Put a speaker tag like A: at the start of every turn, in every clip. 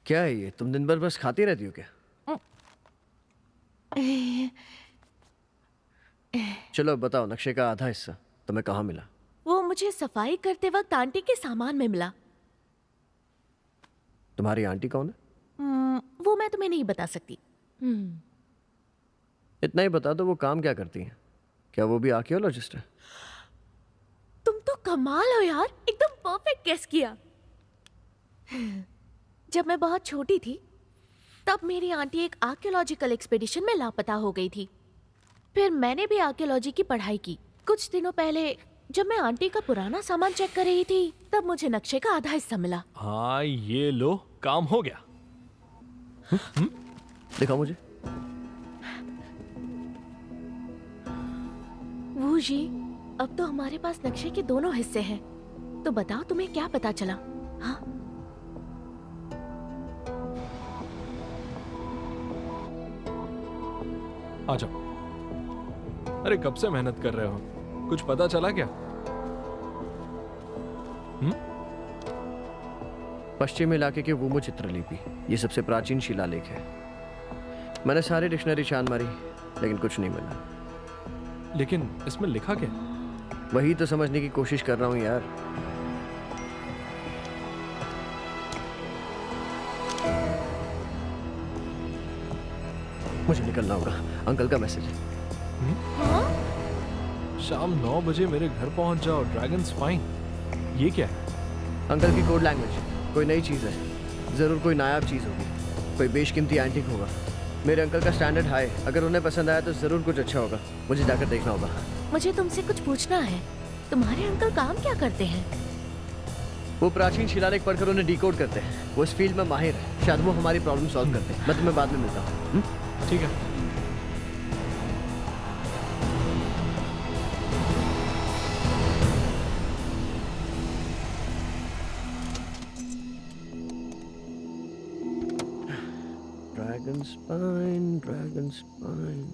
A: क्या है ये? तुम दिन भर बस खाती रहती हो क्या? चलो अब बताओ, नक्शे का आधा हिस्सा तुम्हें कहाँ मिला?
B: वो मुझे सफाई करते वक्त आंटी के सामान में मिला।
A: तुम्हारी आंटी कौन है?
B: वो मैं तुम्हें नहीं बता सकती।
A: इतना ही बता दो, वो काम क्या करती हैं? क्या वो भी आर्कियोलॉजिस्ट है?
B: तुम तो कमाल हो यार, एकदम परफेक्ट गेस किया। जब मैं बहुत छोटी थी तब मेरी आंटी एक आर्कियोलॉजिकल एक्सपीडिशन में लापता हो गई थी। फिर मैंने भी आर्कियोलॉजी की पढ़ाई की। कुछ दिनों पहले जब मैं आंटी का पुराना सामान चेक कर रही थी तब मुझे नक्शे का आधा हिस्सा मिला।
C: हाँ, ये लो, काम हो गया।
A: दिखाओ मुझे।
B: वो जी, अब तो हमारे पास नक्शे के दोनों हिस्से हैं। तो बताओ तुम्हें क्या पता चला? हाँ,
C: आ जाओ। अरे कब से मेहनत कर रहे हो, कुछ पता चला क्या?
A: पश्चिम इलाके के वुमो चित्रलिपि, ये सबसे प्राचीन शिलालेख है। मैंने सारी डिक्शनरी छान मारी लेकिन कुछ नहीं मिला।
C: लेकिन इसमें लिखा क्या?
A: वही तो समझने की कोशिश कर रहा हूँ यार। मुझे निकलना होगा। अंकल का मैसेज है।
B: हाँ?
C: शाम 9 बजे मेरे घर पहुंच जाओ, ड्रैगन्स फाइन। ये क्या है?
A: अंकल की कोड लैंग्वेज, कोई नई चीज़ है। ज़रूर कोई नायाब चीज़ होगी, कोई बेशकीमती एंटीक होगा। मेरे अंकल का स्टैंडर्ड हाई, अगर उन्हें पसंद आया तो ज़रूर कुछ अच्छा होगा। मुझे जाकर देखना होगा।
B: मुझे तुमसे कुछ पूछना है। तुम्हारे अंकल काम क्या करते हैं?
A: वो प्राचीन शिलालेख पढ़कर उन्हें डिकोड करते हैं। वो इस फील्ड में माहिर है। शायद वो हमारी प्रॉब्लम सॉल्व करते हैं। मैं तुम्हें बाद में मिलता हूँ।
C: ठीक है।
A: Dragon spine, dragon spine,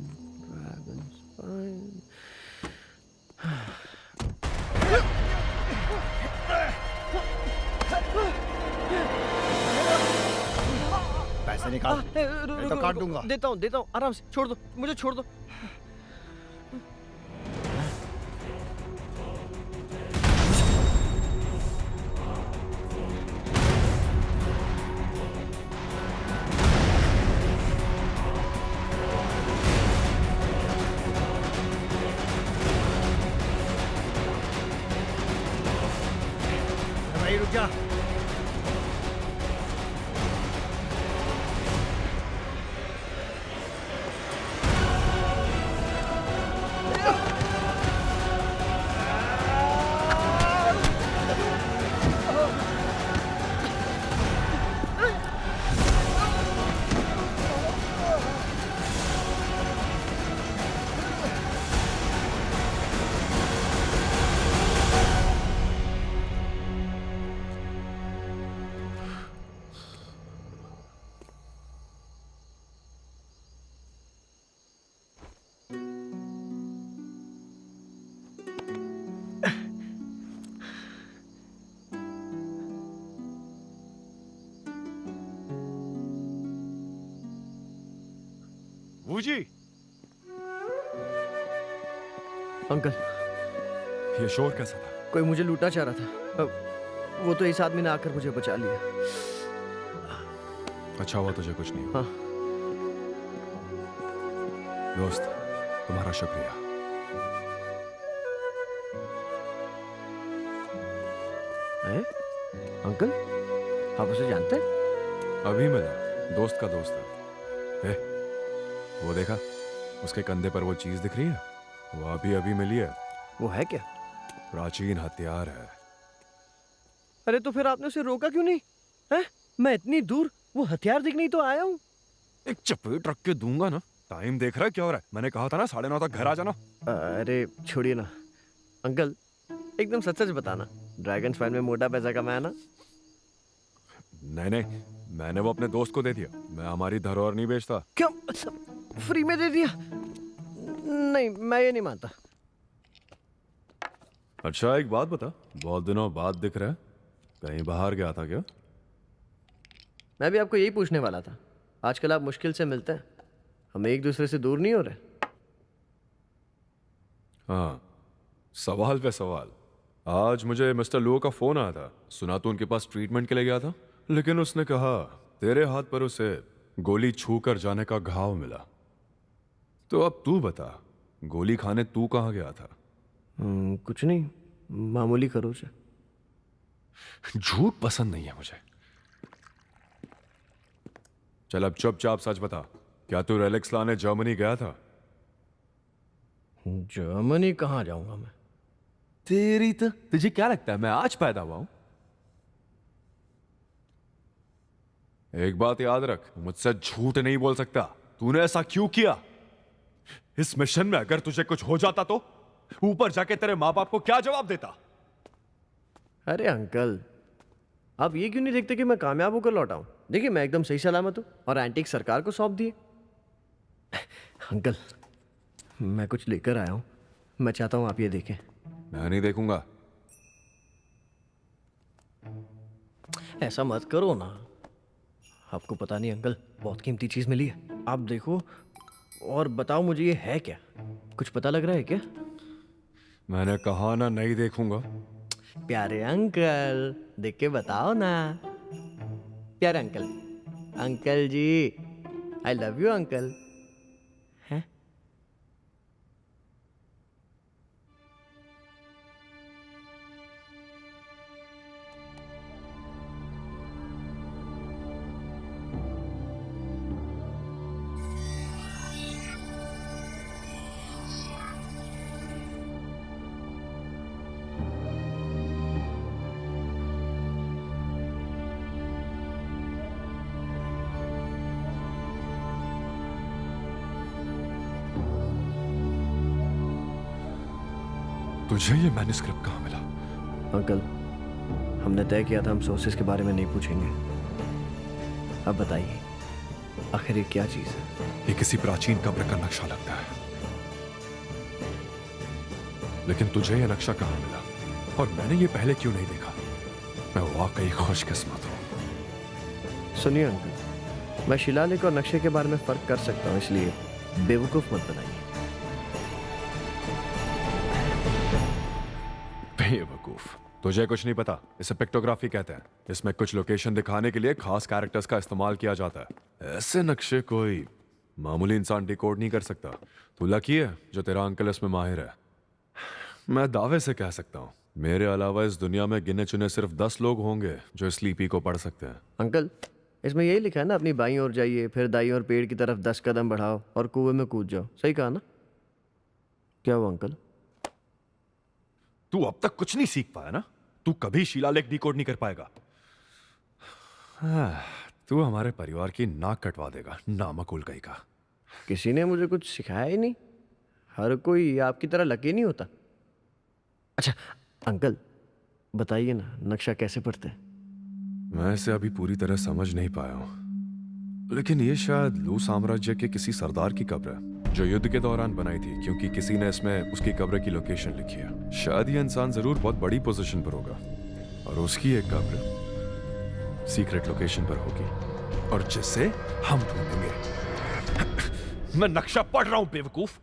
A: dragon spine.
D: पैसे निकाल, नहीं तो काट दूंगा।
A: देता हूँ, आराम से छोड़ दो, मुझे छोड़ दो।
D: भाई रुक जा।
C: बूजी,
A: अंकल,
C: ये शोर कैसा था?
A: कोई मुझे लूटना चाह रहा था। वो तो इस आदमी ने आकर मुझे बचा लिया।
C: अच्छा हुआ तुझे कुछ नहीं हुआ।
A: हाँ।
C: दोस्त, तुम्हारा शुक्रिया।
A: अंकल, आप उसे जानते हैं?
C: अभी मिला, दोस्त का दोस्त है। वो देखा, उसके कंधे पर वो चीज दिख रही है, वो अभी अभी मिली है।
A: वो है क्या?
C: प्राचीन हथियार है।
A: अरे तो फिर आपने उसे रोका क्यों नहीं? हैं? मैं इतनी दूर, वो हथियार दिखने ही तो आया हूँ।
C: एक चपेट रख के दूंगा ना। टाइम देख रहा है क्या हो रहा है? मैंने कहा था ना 9:30 तक घर आ जाना।
A: अरे छोड़िए ना अंकल, एकदम सच सच बताना, ड्रैगन फाइन में मोटा पैसा कमाया ना?
C: नहीं नहीं, मैंने वो अपने दोस्त को दे दिया। मैं हमारी धरोहर नहीं बेचता।
A: क्यों? फ्री में दे दिया? नहीं, मैं ये नहीं मानता।
C: अच्छा एक बात बता, बहुत दिनों बाद दिख रहा है, कहीं बाहर गया था क्या?
A: मैं भी आपको यही पूछने वाला था। आजकल आप मुश्किल से मिलते हैं, हम एक दूसरे से दूर नहीं हो रहे?
C: हाँ, सवाल पे सवाल। आज मुझे मिस्टर लुओ का फोन आया था। सुना तो उनके पास ट्रीटमेंट के लिए गया था, लेकिन उसने कहा तेरे हाथ पर उसे गोली छू कर जाने का घाव मिला। तो अब तू बता, गोली खाने तू कहाँ गया था?
A: कुछ नहीं, मामूली खरोच है।
C: झूठ पसंद नहीं है मुझे। चल अब चुपचाप सच बता, क्या तू रेलेक्स लाने जर्मनी गया था?
A: जर्मनी कहाँ जाऊंगा मैं?
C: तेरी तो, तुझे क्या लगता है मैं आज पैदा हुआ हूं? एक बात याद रख, मुझसे झूठ नहीं बोल सकता। तूने ऐसा क्यों किया? इस मिशन में अगर तुझे कुछ हो जाता तो ऊपर जाके तेरे माँ बाप को क्या जवाब देता?
A: अरे अंकल, आप ये क्यों नहीं देखते कि मैं कामयाब होकर लौटा हूं? देखिए, मैं एकदम सही सलामत हूं और एंटीक सरकार को सौंप दिए। अंकल, मैं कुछ लेकर आया हूं, मैं चाहता हूं आप ये देखें।
C: मैं नहीं देखूंगा।
A: ऐसा मत करो ना। आपको पता नहीं अंकल, बहुत कीमती चीज मिली है, आप देखो और बताओ मुझे ये है क्या? कुछ पता लग रहा है क्या?
C: मैंने कहा ना नहीं देखूंगा।
A: प्यारे अंकल, देख के बताओ ना। प्यारे अंकल, अंकल जी, आई लव यू अंकल। हैं?
C: तुझे ये मैन्युस्क्रिप्ट कहाँ मिला?
A: अंकल, हमने तय किया था हम सोर्सेस के बारे में नहीं पूछेंगे। अब बताइए, आखिर ये क्या चीज है?
C: ये किसी प्राचीन कब्र का नक्शा लगता है, लेकिन तुझे ये नक्शा कहाँ मिला और मैंने ये पहले क्यों नहीं देखा? मैं वाकई खुशकिस्मत हूं।
A: सुनिए अंकल, मैं शिलालेख और नक्शे के बारे में फर्क कर सकता हूँ, इसलिए बेवकूफ मत बनाइए।
C: बेवकूफ, तुझे कुछ नहीं पता। इसे पिक्टोग्राफी कहते हैं। इसमें कुछ लोकेशन दिखाने के लिए खास कैरेक्टर्स का इस्तेमाल किया जाता है। ऐसे नक्शे कोई मामूली इंसान डिकोड नहीं कर सकता। तू लकी है जो तेरा अंकल इसमें माहिर है। मैं दावे से कह सकता हूँ, मेरे अलावा इस दुनिया में गिने चुने सिर्फ 10 लोग होंगे जो इस लिपि को पढ़ सकते हैं।
A: अंकल, इसमें यही लिखा है ना, अपनी बाईं ओर जाइए, फिर दाईं ओर पेड़ की तरफ 10 कदम बढ़ाओ और कुएं में कूद जाओ। सही कहा ना? क्या हुआ अंकल?
C: तू अब तक कुछ नहीं सीख पाया ना? तू कभी शिलालेख डिकोड नहीं कर पाएगा। तू हमारे परिवार की नाक कटवा देगा, नामकुल कहीं का।
A: किसी ने मुझे कुछ सिखाया ही नहीं। हर कोई आपकी तरह लकी नहीं होता। अच्छा अंकल, बताइए ना, नक्शा कैसे पढ़ते हैं?
C: मैं इसे अभी पूरी तरह समझ नहीं पाया हूं, लेकिन ये शायद लू साम्राज्य के किसी सरदार की कब्र है जो युद्ध के दौरान बनाई थी, क्योंकि किसी ने इसमें उसकी कब्र की लोकेशन लिखी है। शायद ये इंसान जरूर बहुत बड़ी पोजीशन पर होगा और उसकी एक कब्र सीक्रेट लोकेशन पर होगी और जिसे हम ढूंढेंगे। मैं नक्शा पढ़ रहा हूं बेवकूफ।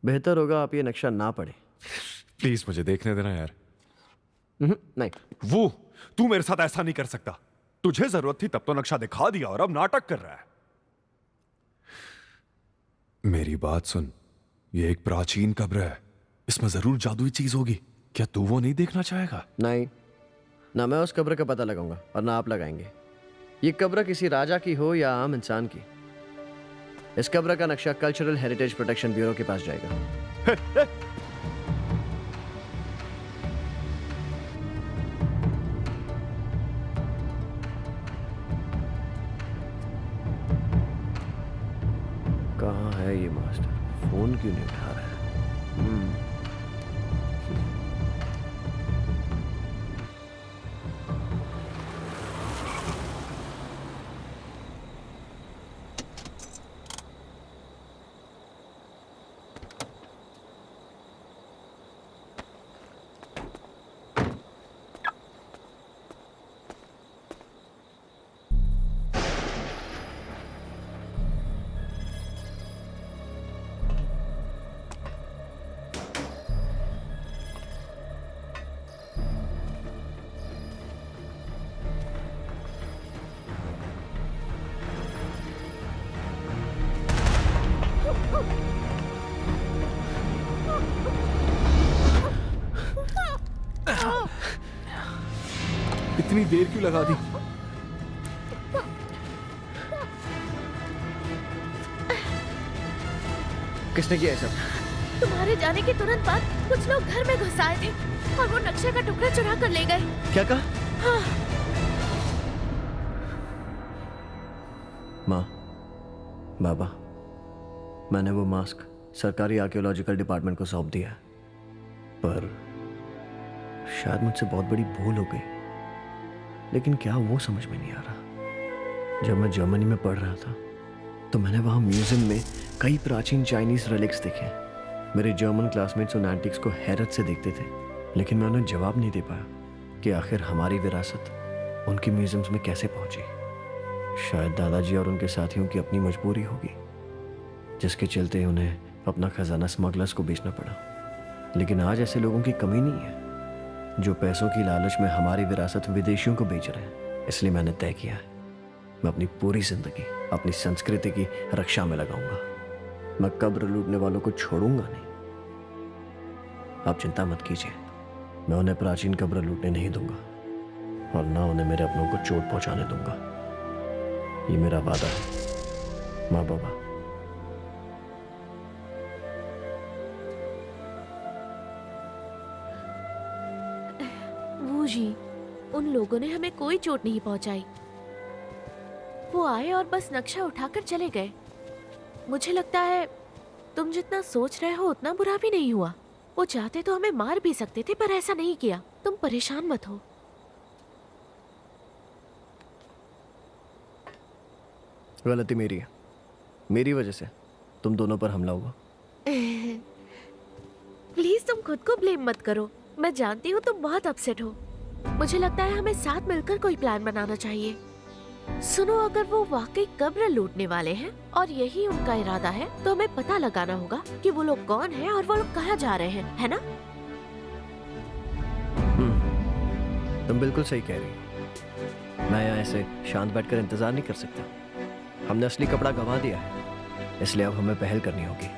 A: बेहतर होगा आप ये नक्शा ना पढ़े।
C: प्लीज मुझे देखने देना यार।
A: नहीं।
C: वो तू मेरे साथ ऐसा नहीं कर सकता। तुझे जरूरत थी तब तो नक्शा दिखा दिया और अब नाटक कर रहा है। मेरी बात सुन, ये एक प्राचीन कब्र है, इसमें जरूर जादुई चीज होगी। क्या तू वो नहीं देखना चाहेगा?
A: नहीं, ना मैं उस कब्र का पता लगाऊंगा और ना आप लगाएंगे। ये कब्र किसी राजा की हो या आम इंसान की, इस कब्र का नक्शा कल्चरल हेरिटेज प्रोटेक्शन ब्यूरो के पास जाएगा। कहाँ है ये मास्टर? फोन क्यों नहीं उठा रहा है?
C: इतनी देर क्यों लगा दी?
A: किसने किया ये सब?
B: तुम्हारे जाने के तुरंत बाद कुछ लोग घर में घुस आए थे और वो नक्शे का टुकड़ा चुरा कर ले गए।
A: क्या कहा?
B: हाँ,
A: माँ, बाबा, मैंने वो मास्क सरकारी आर्कियोलॉजिकल डिपार्टमेंट को सौंप दिया, पर शायद मुझसे बहुत बड़ी भूल हो गई। लेकिन क्या वो समझ में नहीं आ रहा। जब मैं जर्मनी में पढ़ रहा था तो मैंने वहाँ म्यूजियम में कई प्राचीन चाइनीज रिलिक्स देखे। मेरे जर्मन क्लासमेट्स उन एंटिक्स को हैरत से देखते थे, लेकिन मैं उन्हें जवाब नहीं दे पाया कि आखिर हमारी विरासत उनके म्यूजियम्स में कैसे पहुंची। शायद दादाजी और उनके साथियों की अपनी मजबूरी होगी, जिसके चलते उन्हें अपना खजाना स्मगलर्स को बेचना पड़ा। लेकिन आज ऐसे लोगों की कमी नहीं है जो पैसों की लालच में हमारी विरासत विदेशियों को बेच रहे हैं। इसलिए मैंने तय किया है, मैं अपनी पूरी जिंदगी अपनी संस्कृति की रक्षा में लगाऊंगा। मैं कब्र लूटने वालों को छोड़ूंगा नहीं। आप चिंता मत कीजिए, मैं उन्हें प्राचीन कब्र लूटने नहीं दूंगा और ना उन्हें मेरे अपनों को चोट पहुंचाने दूंगा। ये मेरा वादा है, माँ बाबा।
B: वो जी, उन लोगों ने हमें कोई चोट नहीं पहुंचाई। वो आए और बस नक्शा उठाकर चले गए। मुझे लगता है तुम जितना सोच रहे हो उतना बुरा भी नहीं हुआ। वो चाहते तो हमें मार भी सकते थे, पर ऐसा नहीं किया। तुम परेशान मत हो।
A: गलती मेरी है, मेरी वजह से तुम दोनों पर हमला हुआ।
B: प्लीज तुम खुद को ब्लेम मत करो। मैं जानती हूँ तुम बहुत अपसेट हो। मुझे लगता है हमें साथ मिलकर कोई प्लान बनाना चाहिए। सुनो, अगर वो वाकई कब्र लूटने वाले हैं और यही उनका इरादा है, तो हमें पता लगाना होगा कि वो लोग कौन हैं और वो लोग कहाँ जा रहे हैं, है ना?
A: तुम बिल्कुल सही कह रही हो। मैं यहाँ ऐसे शांत बैठकर इंतजार नहीं कर सकता। हमने असली कपड़ा गंवा दिया है, इसलिए अब हमें पहल करनी होगी।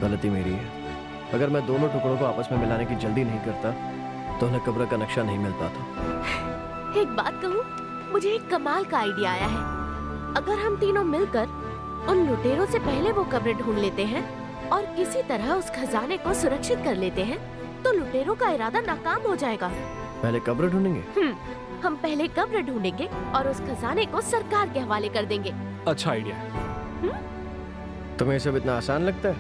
A: गलती मेरी है। अगर मैं दोनों टुकड़ों को आपस में मिलाने की जल्दी नहीं करता तो उन्हें कब्र का नक्शा नहीं मिल पाता।
B: एक बात कहूँ, मुझे एक कमाल का आइडिया आया है। अगर हम तीनों मिलकर उन लुटेरों से पहले वो कब्र ढूंढ लेते हैं और किसी तरह उस खजाने को सुरक्षित कर लेते हैं, तो लुटेरों का इरादा नाकाम हो जाएगा।
A: पहले कब्र ढूंढेंगे?
B: हम पहले कब्र ढूंढेंगे और उस खजाने को सरकार के हवाले कर देंगे।
C: अच्छा आइडिया है।
A: तुम्हें सब इतना आसान लगता है?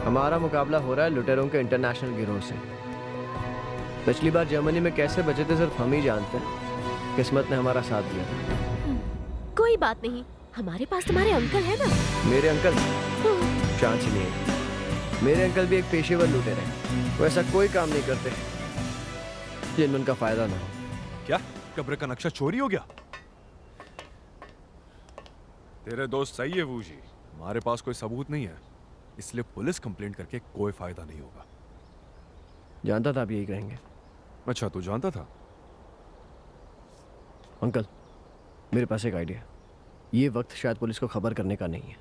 A: हमारा मुकाबला हो रहा है लुटेरों के इंटरनेशनल गिरोह से। पिछली बार जर्मनी में कैसे बचे थे सिर्फ हम ही जानते हैं। किस्मत ने हमारा साथ दिया था।
B: कोई बात नहीं, हमारे पास तुम्हारे अंकल है ना।
A: मेरे अंकल? चांस ही नहीं है। मेरे अंकल भी एक पेशेवर लुटेरे हैं। वो ऐसा कोई काम नहीं करते जिनमें उनका फायदा ना हो।
C: क्या कब्र का नक्शा चोरी हो गया? तेरे दोस्त सही है वूजी, हमारे पास कोई सबूत नहीं है, इसलिए पुलिस कंप्लेंट करके कोई फायदा नहीं होगा।
A: जानता था आप यही कहेंगे।
C: अच्छा, तू जानता था?
A: अंकल, मेरे पास एक आइडिया है। ये वक्त शायद पुलिस को खबर करने का नहीं है।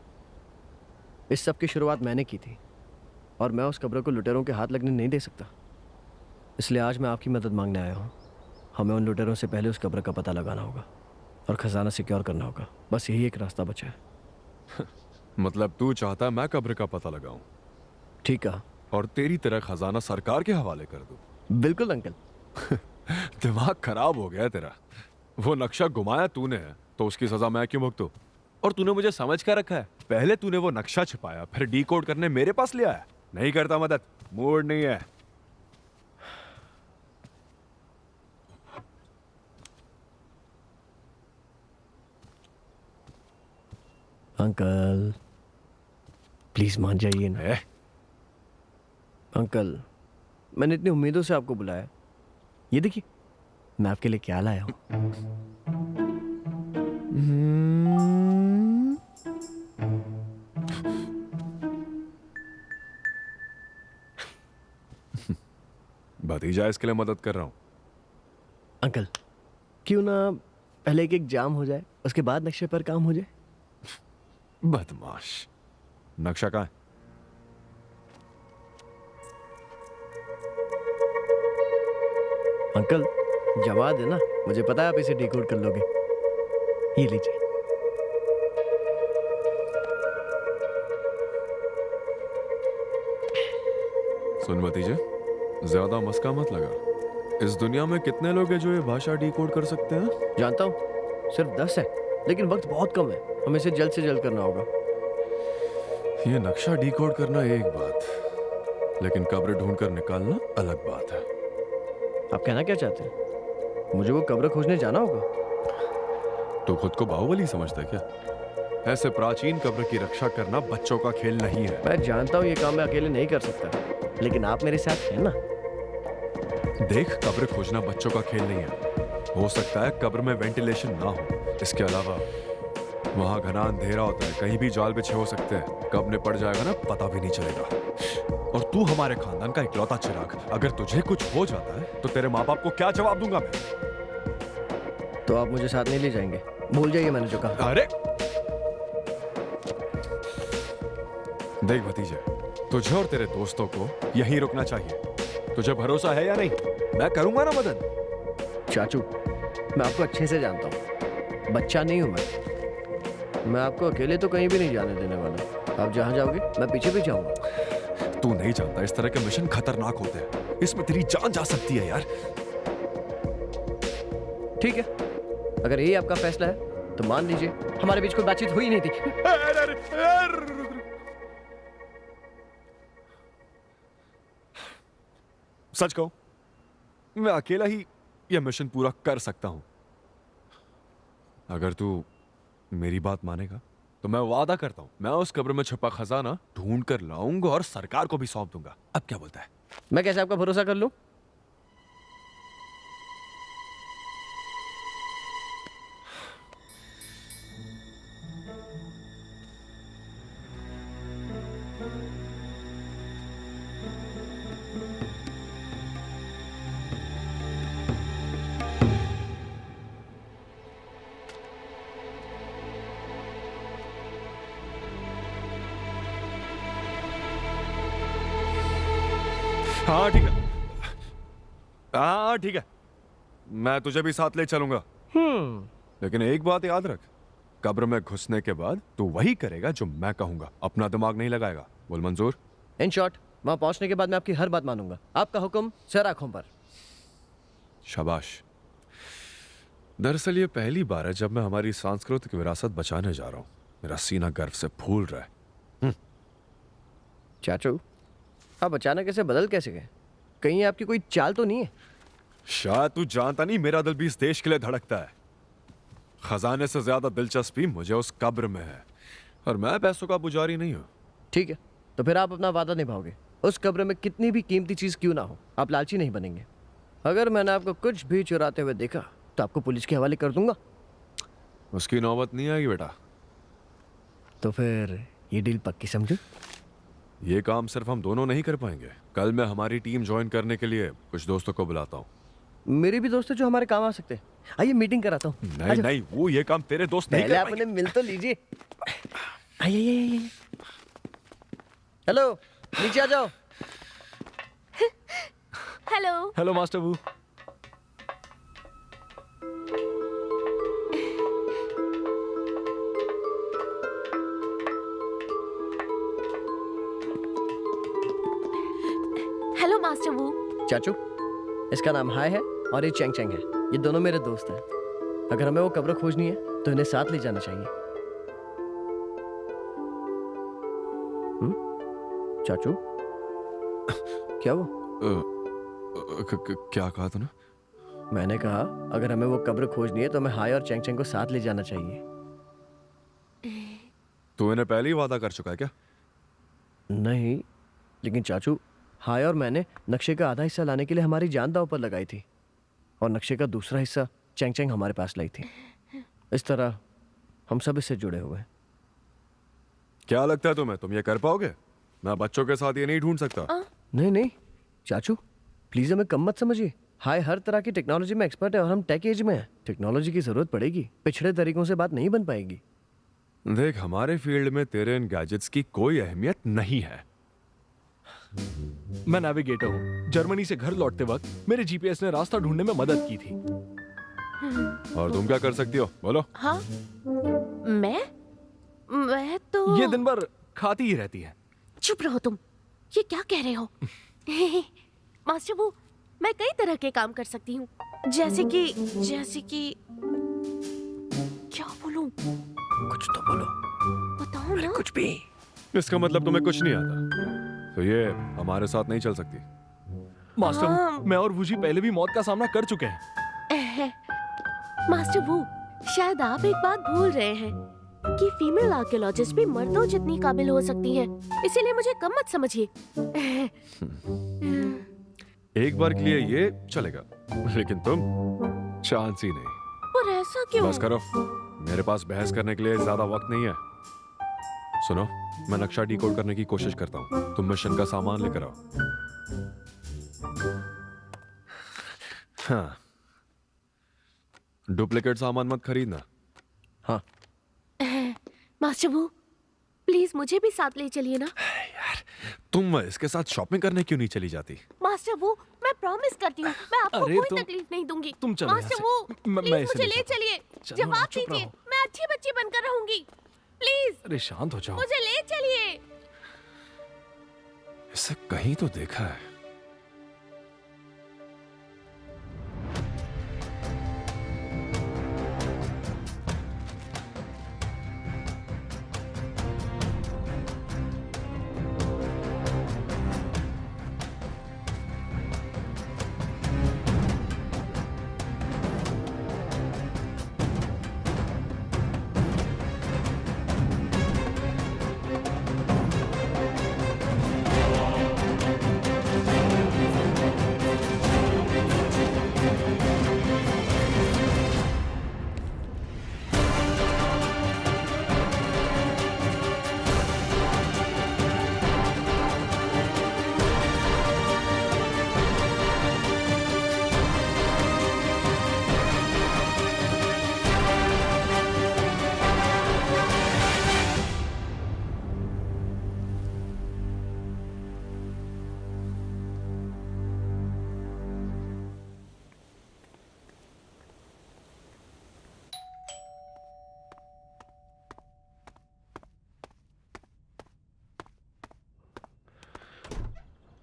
A: इस सब की शुरुआत मैंने की थी और मैं उस कब्र को लुटेरों के हाथ लगने नहीं दे सकता। इसलिए आज मैं आपकी मदद मांगने आया हूँ। हमें उन लुटेरों से पहले उस कब्र का पता लगाना होगा और खजाना सिक्योर करना होगा। बस यही एक रास्ता बचा है।
C: मतलब तू चाहता मैं कब्र का पता लगाऊं?
A: ठीक कहा।
C: और तेरी तरह खजाना सरकार के हवाले कर दूं?
A: बिल्कुल अंकल।
C: दिमाग खराब हो गया तेरा। वो नक्शा घुमाया तूने है तो उसकी सजा मैं क्यों भुगतूं? और तूने मुझे समझ कर रखा है। पहले तूने वो नक्शा छिपाया, फिर डिकोड करने मेरे पास ले आया। नहीं करता मदद, मूड नहीं है।
A: अंकल प्लीज मान जाइए ना। अंकल, मैंने इतनी उम्मीदों से आपको बुलाया। ये देखिए मैं आपके लिए क्या लाया हूं।
C: भतीजा इसके लिए मदद कर रहा हूं।
A: अंकल, क्यों ना पहले एक एग्जाम हो जाए, उसके बाद नक्शे पर काम हो जाए।
C: बदमाश। नक्शा कहाँ है?
A: अंकल जवाब देना, मुझे पता है आप इसे डिकोड कर लोगे। ये लीजिए।
C: सुन भतीजे, ज्यादा मस्का मत लगा। इस दुनिया में कितने लोग हैं जो ये भाषा डिकोड कर सकते हैं?
A: जानता हूँ सिर्फ 10 है, लेकिन वक्त बहुत कम है। हमें इसे जल्द से जल्द करना होगा।
C: ये नक्शा डिकोड करना एक बात, लेकिन कब्र ढूंढकर निकालना अलग बात है।
A: आप कहना क्या चाहते हैं? मुझे वो कब्र खोजने जाना होगा?
C: तो खुद को बाहुबली समझता है क्या? ऐसे प्राचीन कब्र की रक्षा करना बच्चों का खेल नहीं है।
A: मैं जानता हूँ ये काम मैं अकेले नहीं कर सकता, लेकिन आप मेरे साथ हैं ना।
C: देख, कब्र खोजना बच्चों का खेल नहीं है। हो सकता है कब्र में वेंटिलेशन ना हो, इसके अलावा वहां घना अंधेरा होता है, कहीं भी जाल बिछे हो सकते हैं। कब ने पड़ जाएगा ना पता भी नहीं चलेगा। और तू हमारे खानदान का इकलौता चिराग, अगर तुझे कुछ हो जाता है तो तेरे माँ बाप को क्या जवाब दूंगा मैं?
A: तो आप मुझे साथ नहीं ले जाएंगे? भूल जाइए मैंने जो कहा।
C: अरे देख भतीजे, तुझे और तेरे दोस्तों को यहीं रुकना चाहिए। तुझे भरोसा है या नहीं? मैं करूंगा ना मदद।
A: चाचू, मैं आपको अच्छे से जानता हूँ, बच्चा नहीं हूँ मैं आपको अकेले तो कहीं भी नहीं जाने देने वाला। आप जहाँ जाओगे मैं पीछे भी जाऊंगा।
C: तू नहीं जानता, इस तरह के मिशन खतरनाक होते हैं। इसमें तेरी जान जा सकती है यार।
A: ठीक है, अगर यही आपका फैसला है तो मान लीजिए हमारे बीच कोई बातचीत हुई नहीं थी।
C: सच कहूं, मैं अकेला ही यह मिशन पूरा कर सकता हूं। अगर तू मेरी बात मानेगा तो मैं वादा करता हूं, मैं उस कब्र में छुपा खजाना ढूंढ कर लाऊंगा और सरकार को भी सौंप दूंगा। अब क्या बोलता है?
A: मैं कैसे आपका भरोसा कर लूं?
C: हाँ ठीक है, हाँ ठीक है, मैं तुझे भी साथ ले चलूंगा। लेकिन एक बात याद रख, कब्र में घुसने के बाद तू वही करेगा जो मैं कहूंगा, अपना दिमाग नहीं लगाएगा। बोल मंजूर?
A: इन शॉर्ट, वहां पहुंचने के बाद मैं आपकी हर बात मानूंगा। आपका हुक्म सर आंखों पर।
C: शाबाश। दरअसल ये पहली बार है जब मैं हमारी सांस्कृतिक विरासत बचाने जा रहा हूं। मेरा सीना गर्व से फूल रहा है।
A: चाचू, आप अचानक ऐसे बदल कैसे गए? कहीं आपकी कोई चाल तो नहीं है?
C: शायद तू जानता नहीं, मेरा दिल भी इस देश के लिए धड़कता है। खजाने से ज्यादा दिलचस्पी मुझे उस कब्र में है, और मैं पैसों का पुजारी नहीं हूं।
A: ठीक है, तो फिर आप अपना वादा निभाओगे। उस कब्र में कितनी भी कीमती चीज क्यों ना हो, आप लालची नहीं बनेंगे। अगर मैंने आपको कुछ भी चुराते हुए देखा तो आपको पुलिस के हवाले कर दूंगा।
C: उसकी नौबत नहीं आएगी बेटा।
A: तो फिर ये डील पक्की समझो।
C: ये काम सिर्फ हम दोनों नहीं कर पाएंगे। कल मैं हमारी टीम ज्वाइन करने के लिए कुछ दोस्तों को बुलाता हूँ।
A: मेरे भी दोस्त हैं जो हमारे काम आ सकते हैं। आइए मीटिंग कराता हूँ।
C: नहीं नहीं, वो ये काम तेरे दोस्त नहीं
A: पहले
C: कर
A: आप
C: पाएंगे।
A: उन्हें मिल तो लीजिए। आइए आइए आइए। हेलो, नीचे आ जाओ।
B: हेलो।
C: हेलो मास्टर वू।
B: हेलो मास्टर वू।
A: चाचू, इसका नाम हाय है और ये चैंग चैंग है। ये दोनों मेरे दोस्त हैं। अगर हमें वो कब्र खोजनी है तो इन्हें साथ ले जाना चाहिए। चाचू, क्या वो?
C: क्या कहा तूने?
A: मैंने कहा अगर हमें वो कब्र खोजनी है तो हमें हाय और चैंग चैंग को साथ ले जाना चाहिए।
C: तू इन्हें पहले ही वादा कर चुका है क्या?
A: नहीं, लेकिन चाचू, हाय और मैंने नक्शे का आधा हिस्सा लाने के लिए हमारी जान दांव पर लगाई थी, और नक्शे का दूसरा हिस्सा चैंग चैंग हमारे पास लाई थी। इस तरह हम सब इससे जुड़े हुए हैं।
C: क्या लगता है तुम्हें, तुम ये कर पाओगे? मैं बच्चों के साथ ये नहीं ढूंढ सकता।
A: नहीं नहीं चाचू, प्लीज हमें कम मत समझिए। हाय हर तरह की टेक्नोलॉजी में एक्सपर्ट है और हम टेक एज में हैं। टेक्नोलॉजी की जरूरत पड़ेगी, पिछड़े तरीकों से बात नहीं बन पाएगी।
C: देख, हमारे फील्ड में तेरे इन गैजेट्स की कोई अहमियत नहीं है।
E: मैं नेविगेटर हूँ। जर्मनी से घर लौटते वक्त मेरे जीपीएस ने रास्ता ढूंढने में मदद की थी।
C: और तुम क्या कर सकती हो, बोलो।
B: हाँ, मैं तो
E: ये दिन भर खाती ही रहती है।
B: चुप रहो तुम। ये क्या कह रहे हो? मास्टर वो, मैं कई तरह के काम कर सकती हूँ। जैसे कि क्या बोलूं?
A: कुछ तो बोलो।
B: बताओ ना।
A: कुछ भी।
C: इसका मतलब तुम्हें कुछ नहीं आता, तो ये हमारे साथ नहीं चल सकती।
E: मास्टर
B: हाँ।
E: मैं और वूजी पहले भी मौत का सामना कर चुके हैं।
B: मास्टर वो, शायद आप एक बात भूल रहे हैं कि फीमेल आर्कियोलॉजिस्ट भी मर्दों जितनी काबिल हो सकती हैं। इसीलिए मुझे कम मत समझिए।
C: एक बार के लिए ये चलेगा, लेकिन तुम चांस ही नहीं।
B: पर ऐसा क्यों?
C: बस करो, मेरे पास बहस करने के लिए ज्यादा वक्त नहीं है। सुनो, मैं नक्शा डिकोड करने की कोशिश करता हूँ, तुम मिशन का सामान लेकर आओ। हाँ, डुप्लीकेट सामान मत खरीदना।
A: हाँ।
B: मास्टर वो, प्लीज मुझे भी साथ ले चलिए ना।
C: तुम इसके साथ शॉपिंग करने क्यों नहीं चली जाती?
B: मास्टर वो, मैं प्रॉमिस करती हूँ, मैं आपको
E: अरे
B: कोई
E: तुम-
B: तकलीफ नहीं दूंगी।
E: तुम चलो
B: मास्टर
E: यहाँ
B: वो,
E: से। मैं
B: प्लीज
E: इसे
B: मुझे
E: ले
B: ले
E: जाता हूँ।
B: चलिए।
E: चलो ना,
B: जवाब
E: चुप
B: दीजिए,
E: रहो।
B: मैं अच्छी बच्ची बनकर रहूंगी। प्लीज
E: अरे शांत हो जाओ।
B: मुझे ले चलिए।
C: इसे कहीं तो देखा है।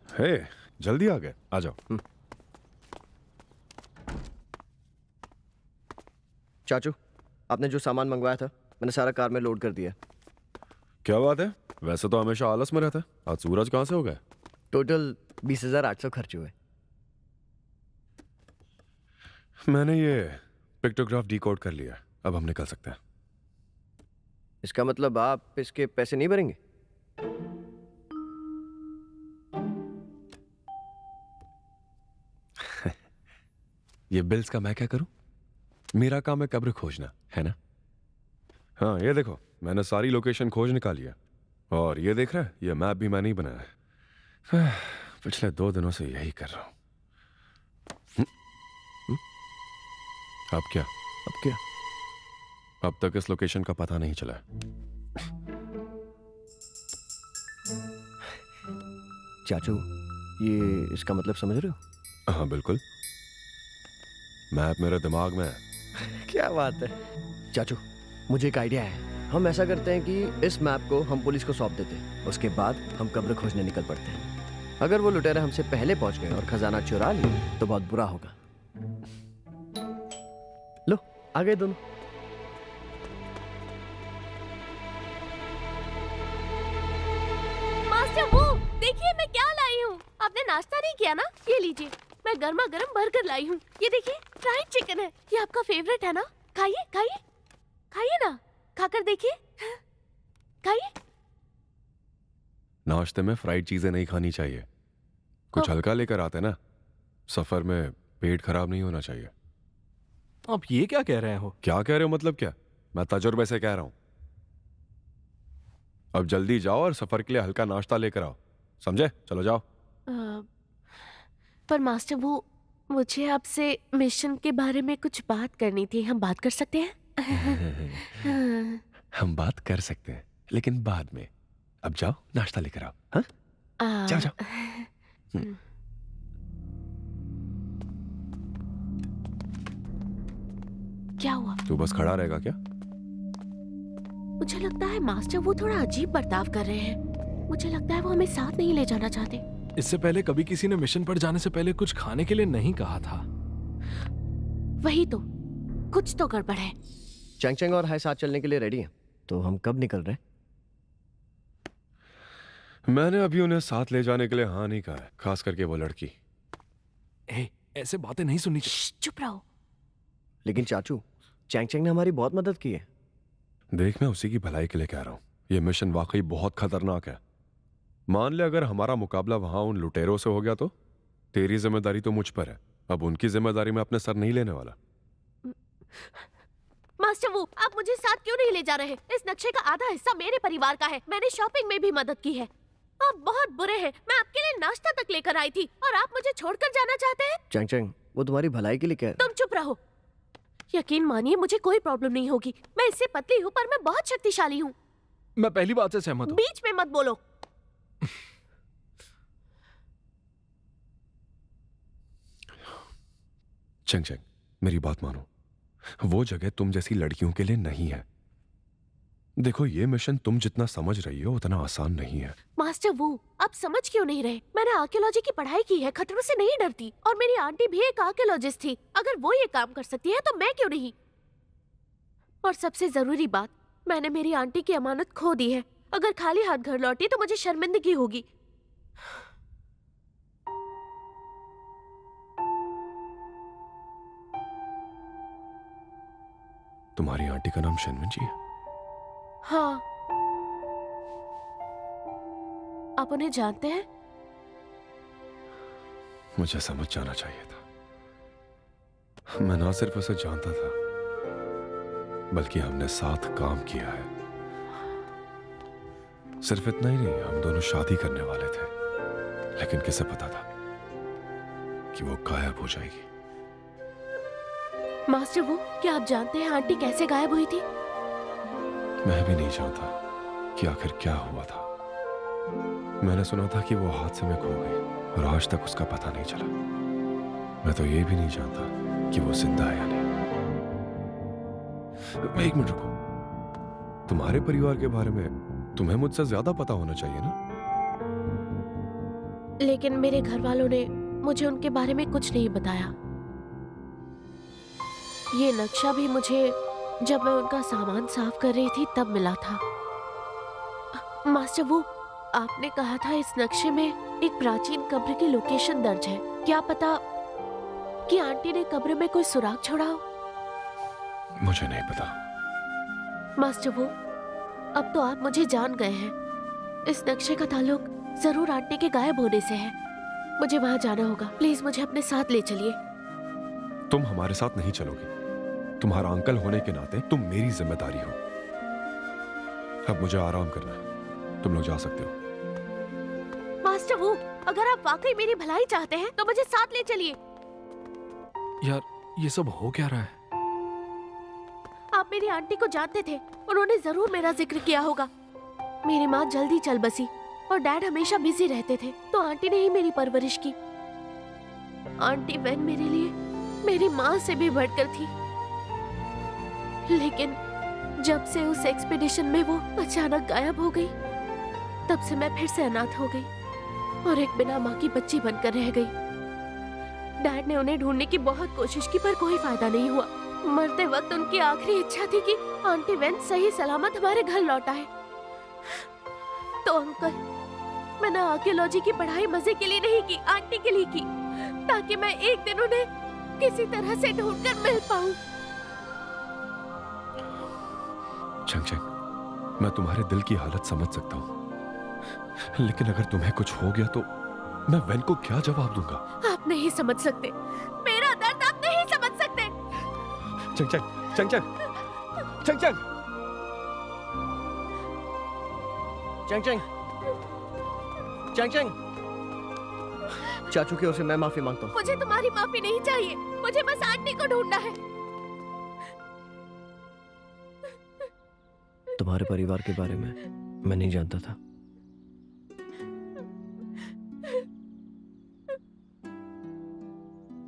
C: हे, जल्दी आ गए, आ जाओ।
A: चाचू, आपने जो सामान मंगवाया था मैंने सारा कार में लोड कर दिया।
C: क्या बात है, वैसे तो हमेशा आलस में रहता है, आज सूरज कहाँ से हो गए?
A: टोटल 20,800 खर्च हुए।
C: मैंने ये पिक्टोग्राफ डिकोड कर लिया, अब हम निकल सकते हैं।
A: इसका मतलब आप इसके पैसे नहीं भरेंगे?
C: ये बिल्स का मैं क्या करूं? मेरा काम है कब्र खोजना, है ना? हाँ, ये देखो, मैंने सारी लोकेशन खोज निकाली है। और ये देख रहा है, ये मैप भी मैंने ही बनाया है। पिछले 2 दिनों से यही कर रहा हूं। अब क्या?
A: अब क्या?
C: अब तक इस लोकेशन का पता नहीं चला है।
A: चाचू, ये इसका मतलब समझ रहे हो?
C: हाँ बिल्कुल, मैप मेरे दिमाग में है।
A: क्या बात है चाचू, मुझे एक आइडिया है। हम ऐसा करते हैं कि इस मैप को हम पुलिस को सौंप देते हैं, उसके बाद हम कब्र खोजने निकल पड़ते हैं। अगर वो लुटेरे हमसे पहले पहुंच गए और खजाना चुरा लिए तो बहुत बुरा होगा। लो, आ गए दोनों।
B: मास्टर वो, देखिए मैं क्या लाई हूँ। आपने नाश्ता नहीं किया ना? ये लीजिए, मैं गर्मा गर्म बर्गर लाई हूँ। ये देखिए, फ्राइड चिकन है। ये आपका फेवरेट है ना? खाइए खाइए खाइए ना, खाकर देखिए, खाइए।
C: नाश्ते में फ्राइड चीजें नहीं खानी चाहिए, कुछ हल्का लेकर आते ना, सफर में पेट खराब नहीं होना चाहिए।
E: आप ये क्या कह रहे हो?
C: क्या कह रहे हो मतलब क्या? मैं तजुर्बे से कह रहा हूं। अब जल्दी जाओ और सफर के लिए हल्का नाश्ता लेकर आओ, समझे? चलो जाओ।
B: पर मास्टर वो, मुझे आपसे मिशन के बारे में कुछ बात करनी थी। हम बात कर सकते हैं?
C: हम बात कर सकते हैं, लेकिन बाद में। अब जाओ, नाश्ता लेकर आओ। हाँ? जा जा।
B: क्या हुआ?
C: तू बस खड़ा रहेगा क्या?
B: मुझे लगता है मास्टर वो थोड़ा अजीब बर्ताव कर रहे हैं। मुझे लगता है वो हमें साथ नहीं ले जाना चाहते।
E: इससे पहले कभी किसी ने मिशन पर जाने से पहले कुछ खाने के लिए नहीं कहा था।
B: वही तो, कुछ तो गड़बड़ है।
A: चैंग चैंग और हाय साथ चलने के लिए रेडी हैं, तो हम कब निकल रहे हैं?
C: मैंने अभी उन्हें साथ ले जाने के लिए हाँ नहीं कहा है, खास करके वो लड़की।
E: ए, ऐसे बातें नहीं सुननी चाहिए।
B: श्श, चुप रहो।
A: लेकिन चाचू, चैंग चैंग ने हमारी बहुत मदद की है।
C: देख, मैं उसी की भलाई के लिए कह रहा हूँ, ये मिशन वाकई बहुत खतरनाक है। मान ले अगर हमारा मुकाबला वहां उन लुटेरों से हो गया तो तेरी जिम्मेदारी तो मुझ पर है। अब उनकी जिम्मेदारी मैं अपने सर नहीं लेने वाला।
B: मास्टर वो, आप मुझे साथ क्यों नहीं ले जा रहे? इस नक्शे का आधा हिस्सा मेरे परिवार का है। मैंने शॉपिंग में भी मदद की है। आप बहुत बुरे हैं। मैं आपके लिए नाश्ता तक लेकर आई थी और आप मुझे छोड़कर जाना चाहते हैं?
A: चैंग चैंग, वो तुम्हारी भलाई के लिए कह रहा
B: तुम चुप रहो। यकीन मानिए मुझे कोई प्रॉब्लम नहीं होगी। मैं इससे पतली हूँ पर मैं बहुत शक्तिशाली हूँ।
E: मैं पहली बात से सहमत हूँ।
B: बीच में मत बोलो।
C: चंग चंग, मेरी बात मानो, वो जगह तुम जैसी लड़कियों के लिए नहीं है। देखो, ये मिशन तुम जितना समझ रही हो उतना आसान नहीं है।
B: मास्टर वो, आप समझ क्यों नहीं रहे? मैंने आर्कियोलॉजी की पढ़ाई की है, खतरों से नहीं डरती। और मेरी आंटी भी एक आर्कियोलॉजिस्ट थी। अगर वो ये काम कर सकती है तो मैं क्यों नहीं? और सबसे जरूरी बात, मैंने मेरी आंटी की अमानत खो दी है। अगर खाली हाथ घर लौटी तो मुझे शर्मिंदगी होगी।
C: तुम्हारी आंटी का नाम शनविन जी है?
B: हाँ। आप उन्हें जानते हैं?
C: मुझे समझ जाना चाहिए था। मैं ना सिर्फ उसे जानता था, बल्कि हमने साथ काम किया है। सिर्फ इतना ही नहीं, हम दोनों शादी करने वाले थे। लेकिन किसे पता था कि वो गायब हो जाएगी।
B: मास्टर वो, क्या आप जानते हैं आंटी कैसे गायब हुई थी?
C: मैं भी नहीं जानता कि आखिर क्या हुआ था। मैंने सुना था कि वो हादसे में खो गई और आज तक उसका पता नहीं चला। मैं तो ये भी नहीं जानता कि वो जिंदा है या नहीं। एक मिनट रुको, तुम्हारे परिवार के बारे में तुम्हें मुझसे ज्यादा पता होना चाहिए ना?
B: लेकिन मेरे घर वालों ने मुझे उनके बारे में कुछ नहीं बताया। ये नक्शा भी मुझे जब मैं उनका सामान साफ कर रही थी तब मिला था। मास्टर वो, आपने कहा था इस नक्शे में एक प्राचीन कब्र की लोकेशन दर्ज है। क्या पता कि आंटी ने कब्र में कोई सुराग छोड़ा हो?
C: मुझे नहीं पता।
B: मास्टर वो, अब तो आप मुझे जान गए हैं। इस नक्शे का ताल्लुक जरूर आंटी के गायब होने से है। मुझे वहां जाना होगा। प्लीज मुझे अपने साथ ले चलिए।
C: तुम हमारे साथ नहीं चलोगे। तुम्हारा अंकल होने के नाते तुम मेरी जिम्मेदारी हो। अब मुझे आराम करना है, तुम लोग जा सकते हो।
B: मास्टर वो, अगर आप वाकई मेरी भलाई चाहते हैं तो मुझे साथ ले चलिए।
E: यार, ये सब हो क्या रहा है?
B: आप मेरी आंटी को जानते थे, उन्होंने जरूर मेरा जिक्र किया होगा। मेरी माँ जल्दी चल बसी और डैड हमेशा बिजी रहते थे, तो आंटी ने ही मेरी परवरिश की। आंटी वेन मेरे लिए मेरी माँ से भी बढ़कर थी। लेकिन जब से उस एक्सपीडिशन में वो अचानक गायब हो गई, तब से मैं फिर से अनाथ हो गई और एक बिना माँ की बच्ची बनकर रह गई। डैड ने उन्हें ढूंढने की बहुत कोशिश की पर कोई फायदा नहीं हुआ। मरते वक्त उनकी आखिरी इच्छा थी कि आंटी वेन सही सलामत हमारे घर लौट आए। तो अंकल, मैंने आर्कियोलॉजी की पढ़ाई मजे के लिए नहीं की, आंटी के लिए की, ताकि मैं एक दिन उन्हें किसी तरह से ढूंढकर मिल पाऊं।
C: चंग चंग, मैं तुम्हारे दिल की हालत समझ सकता हूँ, लेकिन अगर तुम्हें कुछ हो गया तो मैं वेन को क्या जवाब दूंगा?
B: आप नहीं समझ सकते, मेरा दर्द आप नहीं समझ सकते।
C: चंग चंग, चंग चंग, चंग चंग,
A: चैंग चैंग, चैंग चैंग, चाचू की ओर से मैं माफी मांगता हूँ।
B: मुझे तुम्हारी माफी नहीं चाहिए, मुझे बस आंटी को ढूंढना है।
A: तुम्हारे परिवार के बारे में मैं नहीं जानता था।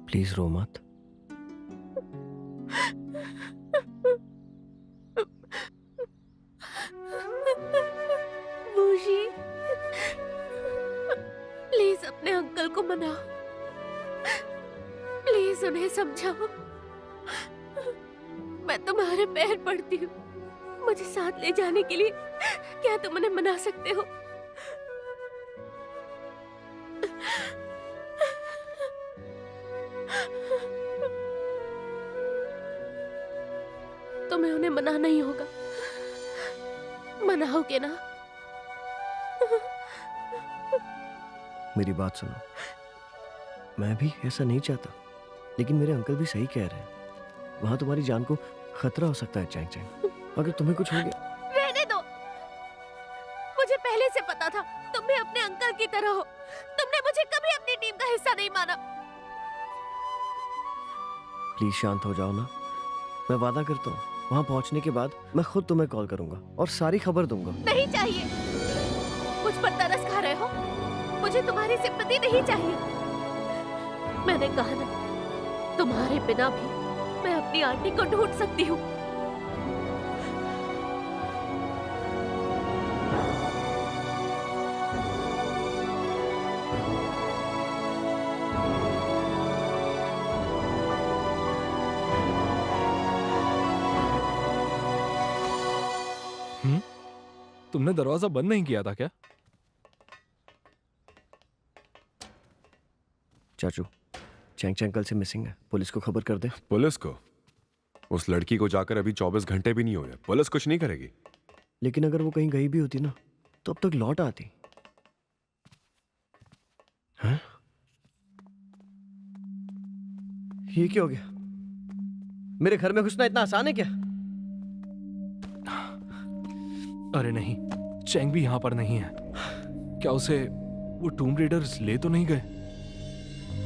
A: प्लीज रो मत।
B: बूजी, प्लीज अपने अंकल को मनाओ, प्लीज उन्हें समझाओ। मैं तुम्हारे पैर पड़ती हूँ, मुझे साथ ले जाने के लिए क्या तुम उन्हें मना सकते हो? तुम्हें उन्हें मनाना ही होगा, मनाओगे ना?
A: मेरी बात सुनो, मैं भी ऐसा नहीं चाहता, लेकिन मेरे अंकल भी सही कह रहे हैं। वहां तुम्हारी जान को खतरा हो सकता है चैंग चैंग। अगर तुम्हें कुछ हो गया।
B: रहने दो, मुझे पहले से पता था तुम भी अपने अंकल की तरह हो। तुमने मुझे कभी अपनी टीम का हिस्सा नहीं माना।
A: प्लीज शांत हो जाओ ना। मैं वादा करता हूँ वहां पहुंचने के बाद मैं खुद तुम्हें कॉल करूंगा और सारी खबर दूंगा।
B: नहीं चाहिए, मुझ पर तरस खा रहे हो। मुझे तुम्हारी सिंपैथी नहीं चाहिए। मैंने कहा ना, तुम्हारे बिना भी मैं अपनी आंटी को ढूंढ सकती हूँ।
E: तुमने दरवाजा बंद नहीं किया था क्या?
A: चाचू, चैंग चैंग कल से मिसिंग है। पुलिस को खबर कर दे।
C: पुलिस को? उस लड़की को जाकर अभी 24 घंटे भी नहीं हुए, पुलिस कुछ नहीं करेगी।
A: लेकिन अगर वो कहीं गई भी होती ना, तो अब तक लौट आती। हैं? ये क्या हो गया? मेरे घर में घुसना इतना आसान है क्या?
E: अरे नहीं, चैंग भी यहाँ पर नहीं है। क्या उसे वो टूम रेडर्स ले तो नहीं गए?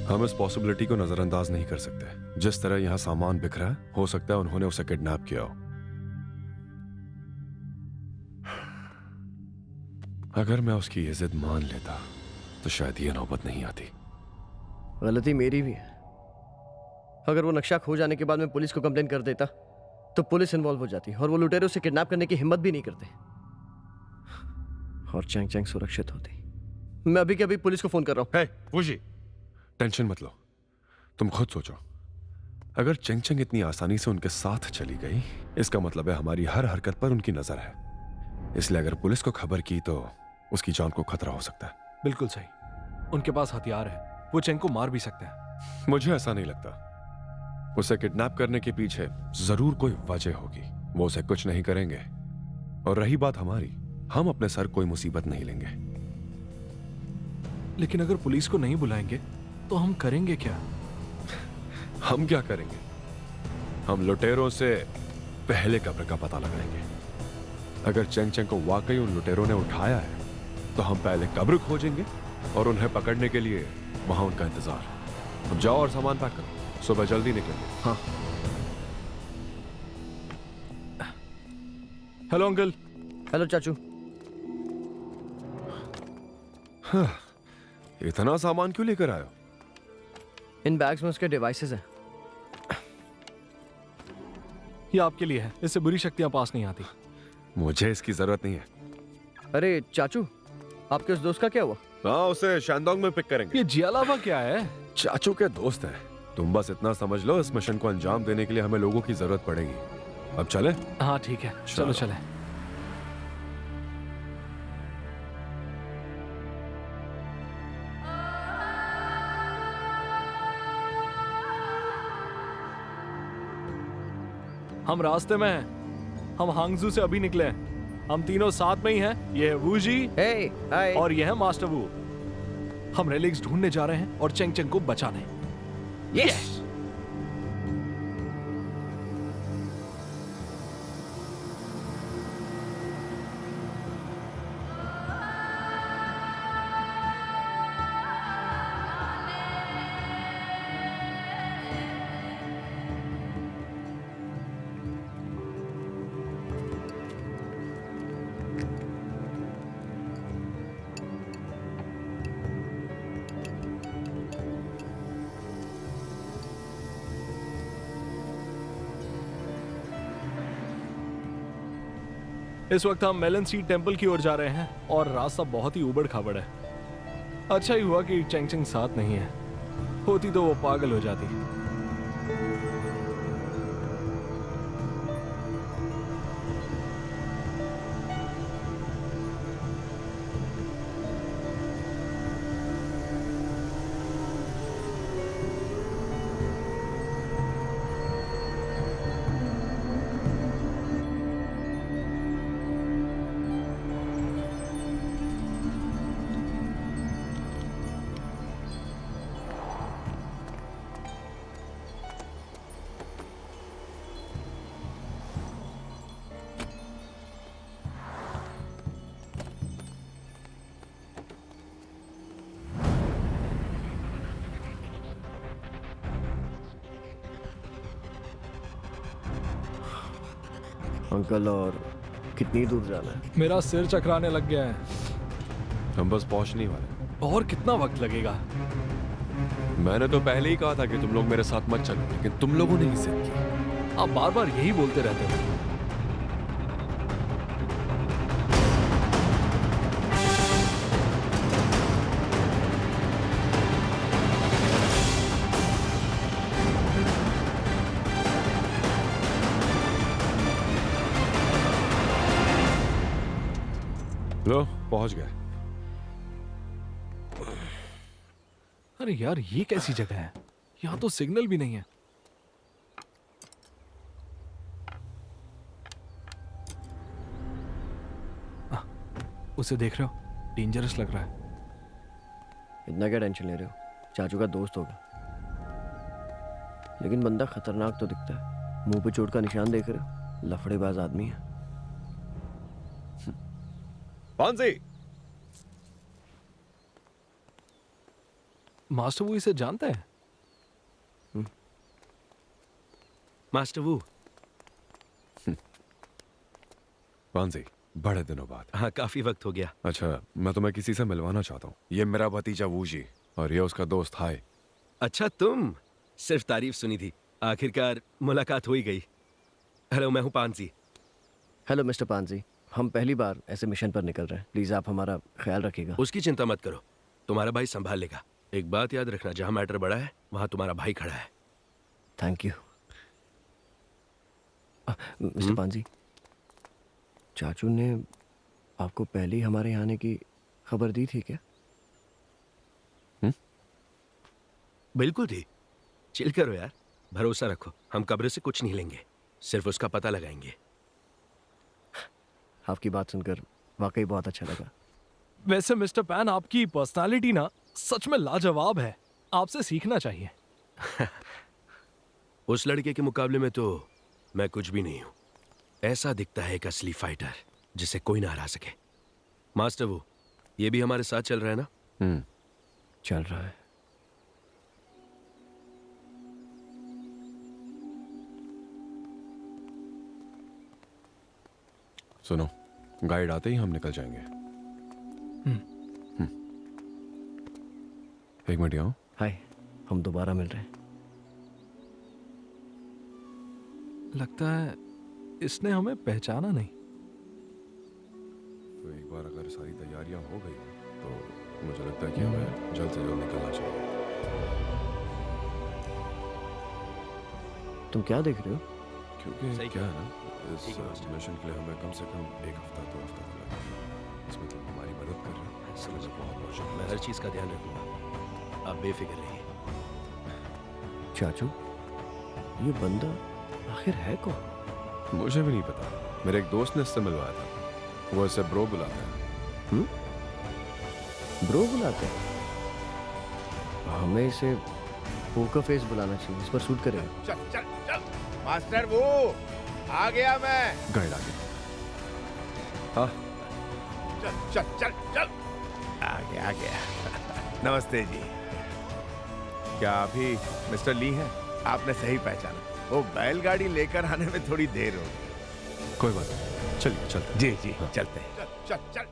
C: हम इस पॉसिबिलिटी को नजरअंदाज नहीं कर सकते। जिस तरह यहाँ सामान बिखरा है, हो सकता है उन्होंने उसे किडनैप किया हो। अगर मैं उसकी ये जिद मान लेता तो शायद ये नौबत नहीं आती।
A: गलती मेरी भी है। अगर वो नक्शा खो जाने के बाद मैं पुलिस को कंप्लेन कर देता तो पुलिस इन्वॉल्व हो जाती और वो लुटेरे उसे किडनैप करने की हिम्मत भी नहीं करते और चैंग चैंग सुरक्षित होती। मैं अभी के अभी पुलिस को फोन कर रहा हूं।
C: वुजी, टेंशन मत लो। तुम खुद सोचो, अगर चेंग चेंग इतनी आसानी से उनके साथ चली गई, इसका मतलब है हमारी हर हरकत पर उनकी नजर है। इसलिए अगर पुलिस को खबर की तो उसकी जान को खतरा हो सकता है।
E: बिल्कुल सही, उनके पास हथियार है, वो चेंग को मार भी सकते हैं।
C: मुझे ऐसा नहीं लगता। उसे किडनैप करने के पीछे जरूर कोई वजह होगी। वो उसे कुछ नहीं करेंगे। और रही बात हमारी, हम अपने सर कोई मुसीबत नहीं लेंगे।
E: लेकिन अगर पुलिस को नहीं बुलाएंगे तो हम करेंगे क्या?
C: हम क्या करेंगे? हम लुटेरों से पहले कब्र का पता लगाएंगे। अगर चेंग चेंग को वाकई उन लुटेरों ने उठाया है तो हम पहले कब्र खोजेंगे और उन्हें पकड़ने के लिए वहां उनका इंतजार। अब जाओ और सामान पैक करो, सुबह जल्दी निकलेंगे।
A: हाँ।
E: Hello uncle.
A: हेलो चाचू।
C: इतना सामान क्यों लेकर आयो?
A: इन बैग्स में उसके डिवाइसेस हैं।
E: ये आपके लिए है, इससे बुरी शक्तियां पास नहीं आती।
C: मुझे इसकी जरूरत नहीं है।
A: अरे चाचू, आपके उस दोस्त का क्या हुआ?
C: हाँ, उसे शानडोंग में पिक करेंगे।
E: ये जियालावा क्या है?
C: चाचू के दोस्त हैं। तुम बस इतना समझ लो, इस मिशन को अंजाम देने के लिए हमें लोगों की जरूरत पड़ेगी। अब चले?
E: हाँ ठीक है, चलो चले। हम रास्ते में हैं। हम हांगजू से अभी निकले हैं। हम तीनों साथ में ही हैं। ये है वूजी,
A: हे, हाय।
E: और ये है मास्टर वू। हम रेलिक्स ढूंढने जा रहे हैं और चेंग चेंग को बचाने।
A: यस।
E: इस वक्त हम मेलन सीड टेम्पल की ओर जा रहे हैं और रास्ता बहुत ही उबड़ खाबड़ है। अच्छा ही हुआ कि चेंग चेंग साथ नहीं है, होती तो वो पागल हो जाती।
A: अंकल, और कितनी दूर जाना है?
E: मेरा सिर चकराने लग गया है।
C: हम बस पहुंचने ही वाले।
E: और कितना वक्त लगेगा?
C: मैंने तो पहले ही कहा था कि तुम लोग मेरे साथ मत चलो, लेकिन तुम लोगों ने ही जिद की।
E: आप बार बार यही बोलते रहते हो।
C: लो, पहुंच गए।
E: अरे यार, ये कैसी जगह है? यहाँ तो सिग्नल भी नहीं है। उसे देख रहे हो? डेंजरस लग रहा है।
A: इतना क्या टेंशन ले रहे हो? चाचू का दोस्त होगा, लेकिन बंदा खतरनाक तो दिखता है। मुंह पे चोट का निशान देख रहे हो? लफड़ेबाज आदमी है।
C: पांसी,
E: मास्टर वो इसे जानता है?
F: मास्टर वू।
C: पांसी, बड़े दिनों बाद।
F: हाँ, काफी वक्त हो गया।
C: अच्छा, मैं तुम्हें किसी से मिलवाना चाहता हूँ। ये मेरा भतीजा वूजी और ये उसका दोस्त हाय।
F: अच्छा, तुम? सिर्फ तारीफ सुनी थी, आखिरकार मुलाकात हो ही गई। हेलो, मैं हूँ पांसी।
A: हेलो मिस्टर पांजी, हम पहली बार ऐसे मिशन पर निकल रहे हैं। प्लीज आप हमारा ख्याल रखिएगा।
F: उसकी चिंता मत करो, तुम्हारा भाई संभाल लेगा। एक बात याद रखना, जहाँ मैटर बड़ा है वहाँ तुम्हारा भाई खड़ा है।
A: Thank you. मिस्टर पांजी, चाचू ने आपको पहले ही हमारे यहाँ आने की खबर दी थी क्या?
F: बिल्कुल थी। चिल करो यार, भरोसा रखो, हम कब्र से कुछ नहीं लेंगे, सिर्फ उसका पता लगाएंगे।
A: आपकी बात सुनकर वाकई बहुत अच्छा लगा।
E: वैसे मिस्टर पैन, आपकी पर्सनालिटी ना सच में लाजवाब है। आपसे सीखना चाहिए।
F: उस लड़के के मुकाबले में तो मैं कुछ भी नहीं हूं। ऐसा दिखता है एक असली फाइटर जिसे कोई ना हरा सके। मास्टर वो, ये भी हमारे साथ चल रहा है ना?
A: चल रहा है।
C: सुनो, गाइड आते ही हम निकल जाएंगे। एक मिनट आओ।
A: हाय, हम दोबारा मिल रहे हैं।
E: लगता है इसने हमें पहचाना नहीं।
C: तो एक बार अगर सारी तैयारियां हो गई तो मुझे लगता है कि हमें जल्द से जल्द निकलना चाहिए।
A: तुम क्या देख रहे हो?
C: क्योंकि
F: सही
C: क्या है ना, इस
F: ठीक है, मास्टर।
C: मिशन के लिए हमें कम से कम एक हफ्ता 2 हफ्ता तो लगेगा। इसमें तुम हमारी मदद कर रहे हो,
F: समझ
C: इसलिए बहुत बहुत
F: मैं
C: शुक्रिया।
F: हर चीज का ध्यान रखूंगा, आप बेफिक्र रहिए।
A: चाचू, ये बंदा आखिर है कौन?
C: मुझे भी नहीं पता, मेरे एक दोस्त ने इससे मिलवाया था। वो इसे ब्रो बुलाता है।
A: ब्रो बुलाते हैं? हमें इसे पोकर फेस बुलाना चाहिए, इस पर सूट करेगा।
D: चल चल चल मास्टर वो आ गया मैं।
C: गाइड आ गया। हाँ,
D: चल चल चल चल आ गया। नमस्ते जी। क्या अभी मिस्टर ली हैं? आपने सही पहचाना। वो बैलगाड़ी लेकर आने में थोड़ी देर हो गई।
C: कोई बात नहीं, चलिए चलते हैं।
D: जी जी, चलते हैं। चल चल चल